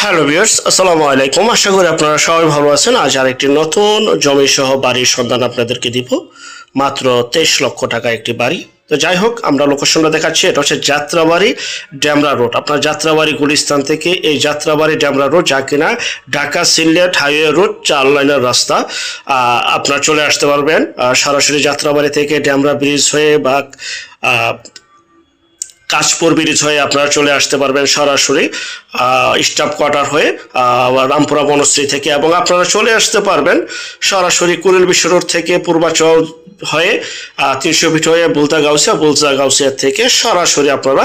Hello viewers, আসসালামু আলাইকুম। আশা করি আপনারা সবাই ভালো আছেন। আজ আরেকটি নতুন জমি সহ বাড়ির সন্ধান আপনাদেরকে দিব। মাত্র 23 লক্ষ টাকা একটি বাড়ি। তো যাই হোক, আমরা লোকেশনটা দেখাচ্ছি। এটা হচ্ছে যাত্রাবাড়ি ডেমরা রোড। আপনার যাত্রাবাড়ি গুলিস্তান থেকে এই যাত্রাবাড়ি ডেমরা রোড, যা কিনা ঢাকা সিলেট হাইওয়ে রোড 4 লাইনের রাস্তা, আপনার চলে আসতে পারবেন সরাসরি যাত্রাবাড়ি থেকে ডেমরা ব্রিজ হয়ে বা কাশপুর ব্রিজ হয়ে আপনারা চলে আসতে পারবেন সরাসরি স্টাফ কোয়ার্টার হয়ে রামপুরা বনশ্রী থেকে, এবং আপনারা চলে আসতে পারবেন সরাসরি কুড়িল বিশ্ব রোড থেকে পূর্বাচল হয়ে 300 ফিট হয়ে বুলতা গাউসিয়া থেকে সরাসরি আপনারা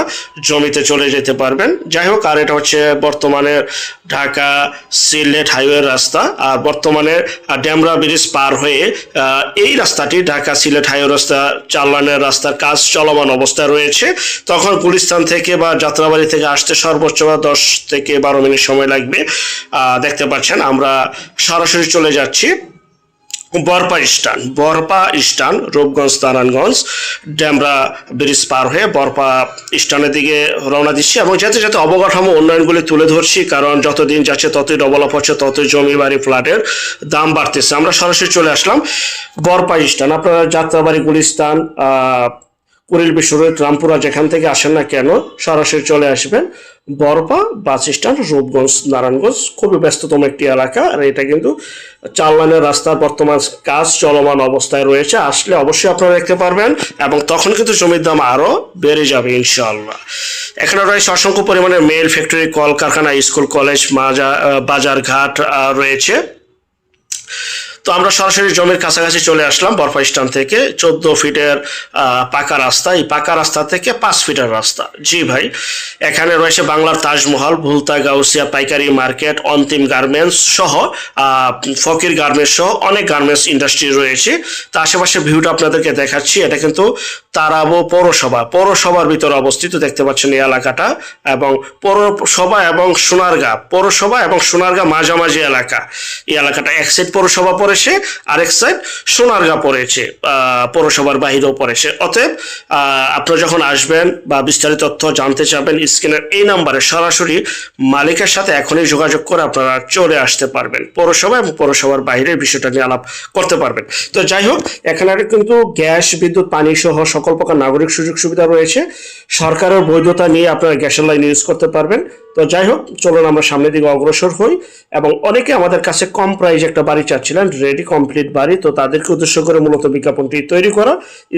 জমিতে চলে যেতে পারবেন। যাই হোক, আর এটা হচ্ছে বর্তমানে ঢাকা সিলেট হাইওয়ে রাস্তা। আর বর্তমানে ডেমরা ব্রিজ পার হয়ে এই রাস্তাটি ঢাকা সিলেট হাইওয়ে রাস্তা 4 লাইনের রাস্তার কাজ চলমান অবস্থায় রয়েছে। তখন গুলিস্তান থেকে বা যাত্রাবাড়ি থেকে আসতে সর্বোচ্চ 10 থেকে 12 মিনিট সময় লাগবে। দেখতে পাচ্ছেন আমরা সরাসরি চলে যাচ্ছি বরপা স্টান রূপগঞ্জ নারায়ণগঞ্জ ডেমরা ব্রিজ পার হয়ে বরপা স্টানের দিকে রওনা দিচ্ছি, এবং যাতে যাতে অবকাঠামো উন্নয়নগুলি তুলে ধরছি, কারণ যতদিন যাচ্ছে ততই ডেভেলপ হচ্ছে, ততই জমি বাড়ি ফ্ল্যাটের দাম বাড়তেছে। আমরা সরাসরি চলে আসলাম বরপা স্টান। আপনারা যাত্রাবাড়ি গুলিস্তান কুড়িল বিশ্ব রোড রামপুরা যেখান থেকে আসেন না কেন সরাসরি চলে আসবেন বরপা বাস স্ট্যান্ড রূপগঞ্জ নারায়ণগঞ্জ। খুবই ব্যস্ততম একটি এলাকা, আর এটা কিন্তু 4 লাইনের রাস্তার বর্তমান কাজ চলমান অবস্থায় রয়েছে। আসলে অবশ্যই আপনারা দেখতে পারবেন, এবং তখন কিন্তু জমির দাম আরও বেড়ে যাবে ইনশাআল্লাহ। এখানে রয়েছে অসংখ্য পরিমাণে মেল ফ্যাক্টরি, কলকারখানা, স্কুল, কলেজ, বাজার ঘাট রয়েছে। তো আমরা সরাসরি জমির কাছাকাছি চলে আসলাম বরপা স্ট্যান্ড থেকে। 14 ফিটের পাকা রাস্তা, এই পাকা রাস্তা থেকে 5 ফিটের রাস্তা। জি ভাই, এখানে রয়েছে বাংলার তাজমহল, ভুলতা গাউসিয়া পাইকারি মার্কেট, অন্তিম গার্মেন্টস সহ ফকির গার্মেন্টস সহ অনেক গার্মেন্টস ইন্ডাস্ট্রি রয়েছে। তো আশেপাশে ভিউটা আপনাদেরকে দেখাচ্ছি। এটা কিন্তু তারাবো পৌরসভার ভিতরে অবস্থিত, দেখতে পাচ্ছেন এই এলাকাটা। এবং পৌরসভা এবং সোনারগাঁ মাঝামাঝি এলাকা। এই এলাকাটা এক সাইড পৌরসভা পড়েছে, আরেক সাইড সোনারগাঁ পড়েছে, পৌরসভার বাহিরেও পড়েছে। অতএব আপনারা যখন আসবেন বা বিস্তারিত তথ্য জানতে চাবেন, স্ক্রিনের এই নাম্বারে সরাসরি মালিকের সাথে এখনই যোগাযোগ করে আপনারা চলে আসতে পারবেন। পৌরসভা এবং পৌরসভার বাইরের বিষয়টা নিয়ে আলাপ করতে পারবেন। তো যাই হোক, এখানে কিন্তু গ্যাস, বিদ্যুৎ, পানি সহ সকল প্রকার নাগরিক সুযোগ সুবিধা রয়েছে। সরকারের বৈধতা নিয়ে আপনারা গ্যাসের লাইন ইউজ করতে পারবেন। তো যাই হোক, চলুন আমরা সামনের দিকে অগ্রসর হই। এবং অনেকে আমাদের কাছে কম প্রাইস একটা বাড়ি চাচ্ছিলেন, রেডি কমপ্লিট বাড়ি। তো তাদেরকে উদ্দেশ্য করে মূলত বিজ্ঞাপনটি তৈরি করা।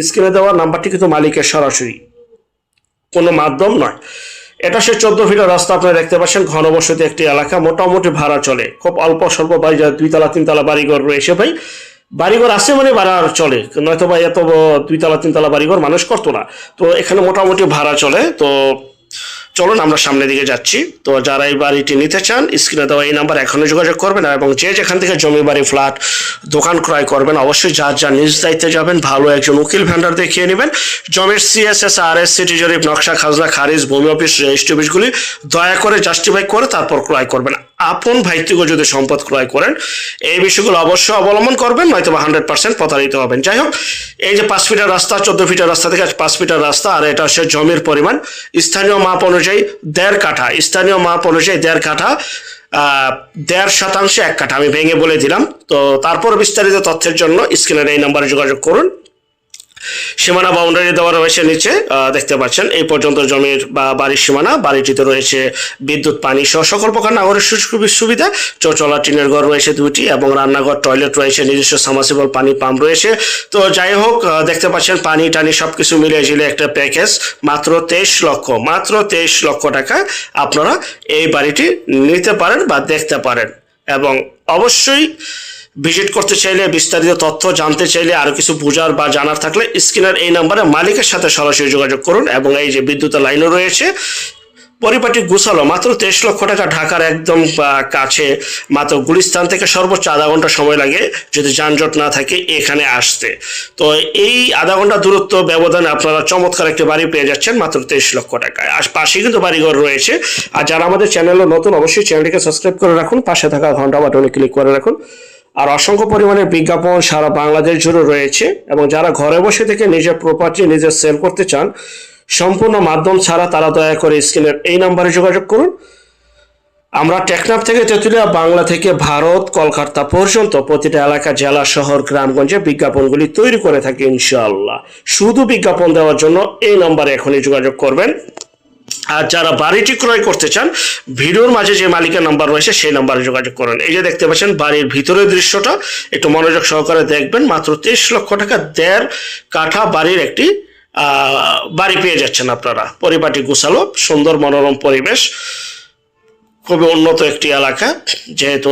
স্ক্রিনে দেওয়া নাম্বারটি কিন্তু মালিকের সরাসরি, কোনো মাধ্যম নয়। এটা সে 14 ফিটের রাস্তা। আপনারা দেখতে পাচ্ছেন ঘনবসতি একটি এলাকা, মোটামুটি ভাড়া চলে। খুব অল্প স্বল্প বাড়ি, 2 তলা 3 তলা বাড়িঘর রয়েছে ভাই। বাড়িঘর আছে মানে ভাড়া চলে, নয়তো ভাই এত 2 তলা 3 তলা বাড়িঘর মানুষ করতো না। তো এখানে মোটামুটি ভাড়া চলে। তো চলুন আমরা সামনের দিকে যাচ্ছি। তো যারা এই বাড়িটি নিতে চান, স্ক্রিনে দেওয়া এই নাম্বার এখনই যোগাযোগ করবেন। এবং যে যেখান থেকে জমি বাড়ি ফ্ল্যাট দোকান ক্রয় করবেন, অবশ্যই যা নিজ দায়িত্বে যাবেন, ভালো একজন উকিল ভেন্ডার দেখিয়ে নেবেন। জমির CSS, RS, সিটি জরিপ, নকশা, খাজনা খারিজ, ভূমি অফিস, রেজিস্ট্রি অফিসগুলি দয়া করে জাস্টিফাই করে তারপর ক্রয় করবেন। আপন ভাইত্যকে যদি সম্পদ ক্রয় করেন, এই বিষয়গুলো অবশ্যই অবলম্বন করবেন, নয়তো 100% প্রতারিত হবেন। যাই হোক, এই যে 5 ফিটের রাস্তা, 14 ফিটের রাস্তা থেকে 5 ফিটের রাস্তা, আর এটা হচ্ছে জমির পরিমাণ স্থানীয় মাপ অনুযায়ী 1.5 কাঠা। স্থানীয় মাপ অনুযায়ী 1.5 কাঠা, 1.5 শতাংশে 1 কাঠা। আমি ভেঙে বলে দিলাম। তো তারপর বিস্তারিত তথ্যের জন্য স্ক্রিনের এই নাম্বারে যোগাযোগ করুন। সীমানা বাউন্ডারি দেওয়া রয়েছে নিচে, দেখতে পাচ্ছেন এই পর্যন্ত জমির বা বাড়ির সীমানা। বাড়িটিতে রয়েছে বিদ্যুৎ, পানি সহ সকল প্রকার নাগরিক সুবিধা। চৌচলা টিনের ঘর রয়েছে 2টি, এবং রান্নাঘর, টয়লেট রয়েছে, নিজস্ব সাবমার্সিবল পানি পাম্প রয়েছে। তো যাই হোক, দেখতে পাচ্ছেন পানি টানি সবকিছু মিলিয়ে ঝিলে একটা প্যাকেজ। মাত্র 23 লক্ষ টাকা আপনারা এই বাড়িটি নিতে পারেন বা দেখতে পারেন। এবং অবশ্যই ভিজিট করতে চাইলে, বিস্তারিত তথ্য জানতে চাইলে, আরো কিছু বোঝার বা জানার থাকলে স্ক্রিনের এই নাম্বারে মালিকের সাথে সরাসরি যোগাযোগ করুন। এবং এই যে বিদ্যুতের লাইনও রয়েছে, পরিপাটি গুছালো। মাত্র 23 লক্ষ টাকা, ঢাকার একদম কাছে। মাত্র গুলিস্তান থেকে সর্বোচ্চ আধা ঘন্টা সময় লাগে যদি যানজট না থাকে এখানে আসতে। তো এই আধা ঘন্টা দূরত্ব ব্যবধানে আপনারা চমৎকার একটি বাড়ি পেয়ে যাচ্ছেন মাত্র 23 লক্ষ টাকায়। আর পাশে কিন্তু বাড়িঘর রয়েছে। আর যারা আমাদের চ্যানেলে নতুন, অবশ্যই চ্যানেলটিকে সাবস্ক্রাইব করে রাখুন, পাশে থাকা ঘন্টা বাটনে ক্লিক করে রাখুন। আর অসংখ্য পরিমাণে বিজ্ঞাপন সারা বাংলাদেশ জুড়ে রয়েছে। এবং যারা ঘরে বসে থেকে নিজের প্রপার্টি নিজে সেল করতে চান, সম্পূর্ণ মাধ্যম ছাড়া, তারা দয়া করে স্ক্রিনের এই নাম্বারে যোগাযোগ করুন। আমরা টেকনাফ থেকে তেঁতুলিয়া, বাংলা থেকে ভারত, কলকাতা পর্যন্ত প্রতিটা এলাকা, জেলা, শহর, গ্রামগঞ্জে বিজ্ঞাপনগুলি তৈরি করে থাকি ইনশাআল্লাহ। শুধু বিজ্ঞাপন দেওয়ার জন্য এই নম্বরে এখনই যোগাযোগ করবেন। আর যারা বাড়িটি ক্রয় করতে চান, ভিডিওর মাঝে যে মালিকের নাম্বার রয়েছে সেই নাম্বারে যোগাযোগ করেন। এই যে দেখতে পাচ্ছেন বাড়ির ভিতরের দৃশ্যটা, একটু মনোযোগ সহকারে দেখবেন। মাত্র 23 লক্ষ টাকা 1.5 কাঠা বাড়ির একটি বাড়ি পেয়ে যাচ্ছেন আপনারা। পরিপাটি গোছালো, সুন্দর মনোরম পরিবেশ, খুবই উন্নত একটি এলাকা। যেহেতু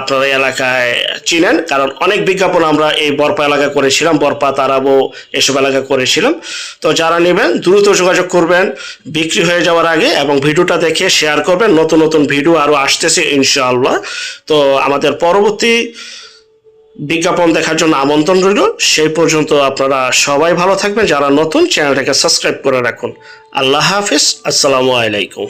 আপনারা এলাকায় চিনেন, কারণ অনেক বিজ্ঞাপন আমরা এই বরপা এলাকা করেছিলাম, বরপা, তারাবো এসব এলাকা করেছিলাম। তো যারা নেবেন দ্রুত যোগাযোগ করবেন বিক্রি হয়ে যাওয়ার আগে, এবং ভিডিওটা দেখে শেয়ার করবেন। নতুন নতুন ভিডিও আরও আসতেছে ইনশাআল্লাহ। তো আমাদের পরবর্তী বিজ্ঞাপন দেখার জন্য আমন্ত্রণ রইল। সেই পর্যন্ত আপনারা সবাই ভালো থাকবেন। যারা নতুন, চ্যানেলটাকে সাবস্ক্রাইব করে রাখুন। আল্লাহ হাফিজ, আসসালামু আলাইকুম।